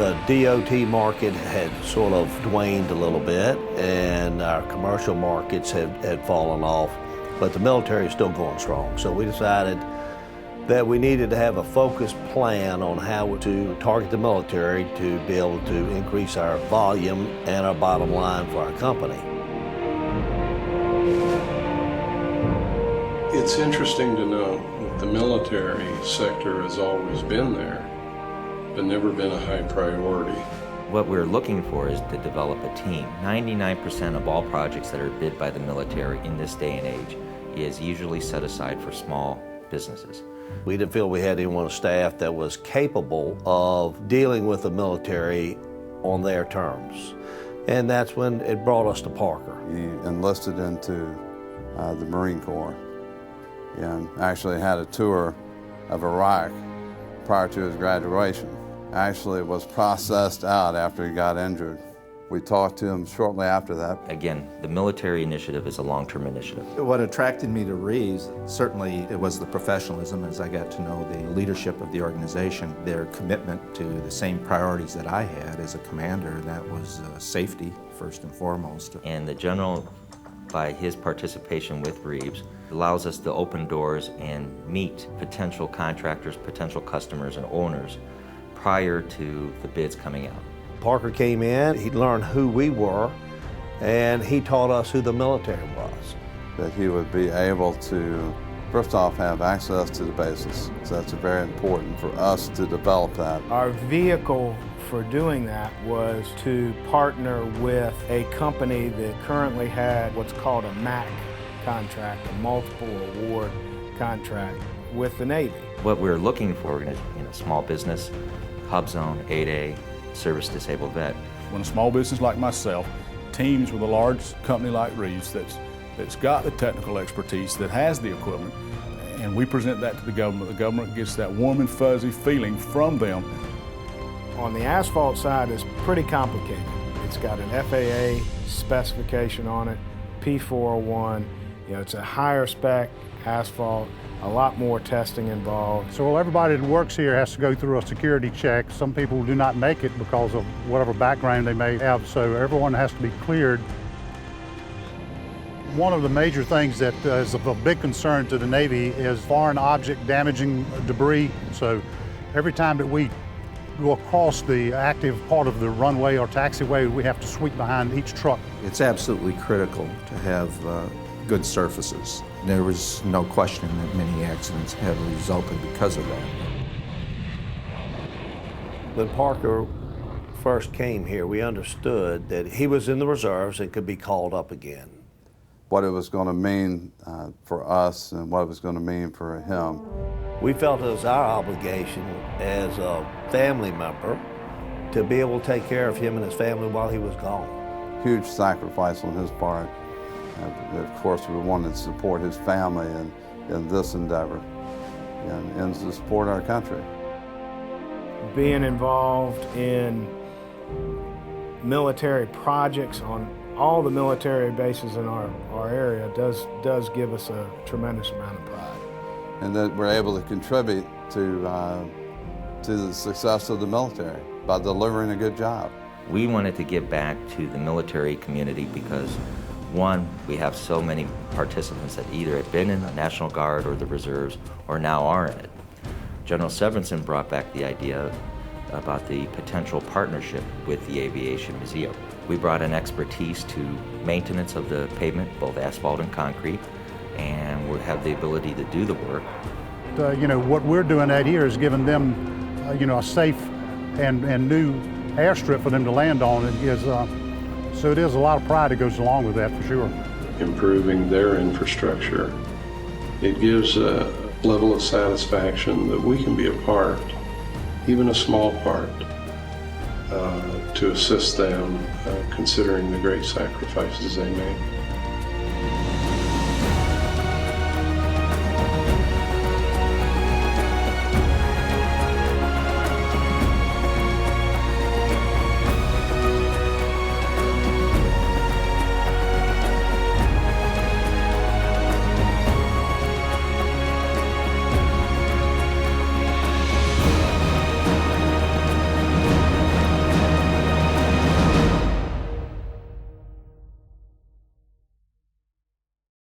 The DOT market had sort of waned a little bit, and our commercial markets had fallen off, but the military is still going strong. So we decided that we needed to have a focused plan on how to target the military to be able to increase our volume and our bottom line for our company. It's interesting to note that the military sector has always been there, but never been a high priority. What we're looking for is to develop a team. 99% of all projects that are bid by the military in this day and age is usually set aside for small businesses. We didn't feel we had anyone on staff that was capable of dealing with the military on their terms. And that's when it brought us to Parker. He enlisted into the Marine Corps and actually had a tour of Iraq prior to his graduation. Actually was processed out after he got injured. We talked to him shortly after that. Again, the military initiative is a long-term initiative. What attracted me to Reeves, certainly it was the professionalism as I got to know the leadership of the organization, their commitment to the same priorities that I had as a commander, and that was safety first and foremost. And the general, by his participation with Reeves, allows us to open doors and meet potential contractors, potential customers, and owners prior to the bids coming out. Parker came in, he learned who we were, and he taught us who the military was. That he would be able to, first off, have access to the bases. So that's very important for us to develop that. Our vehicle for doing that was to partner with a company that currently had what's called a MAC contract, a multiple award contract with the Navy. What we're looking for in a small business, Hub Zone, 8A, service disabled vet. When a small business like myself teams with a large company like Reeves that's got the technical expertise, that has the equipment, and we present that to the government gets that warm and fuzzy feeling from them. On the asphalt side, it's pretty complicated. It's got an FAA specification on it, P401. It's a higher spec asphalt, a lot more testing involved. So everybody that works here has to go through a security check. Some people do not make it because of whatever background they may have, so everyone has to be cleared. One of the major things that is of a big concern to the Navy is foreign object damaging debris. So every time that we go across the active part of the runway or taxiway, we have to sweep behind each truck. It's absolutely critical to have good surfaces. There was no question that many accidents have resulted because of that. When Parker first came here, we understood that he was in the reserves and could be called up again. What it was going to mean for us and what it was going to mean for him. We felt it was our obligation as a family member to be able to take care of him and his family while he was gone. Huge sacrifice on his part. Of course, we wanted to support his family in this endeavor and to support our country. Being involved in military projects on all the military bases in our area does give us a tremendous amount of pride. And that we're able to contribute to the success of the military by delivering a good job. We wanted to give back to the military community because, one, we have so many participants that either have been in the National Guard or the Reserves or now are in it. General Severinsen brought back the idea about the potential partnership with the Aviation Museum. We brought an expertise to maintenance of the pavement, both asphalt and concrete, and we have the ability to do the work. What we're doing out here is giving them, a safe and new airstrip for them to land on. So it is a lot of pride that goes along with that, for sure. Improving their infrastructure, it gives a level of satisfaction that we can be a part, even a small part, to assist them, considering the great sacrifices they make.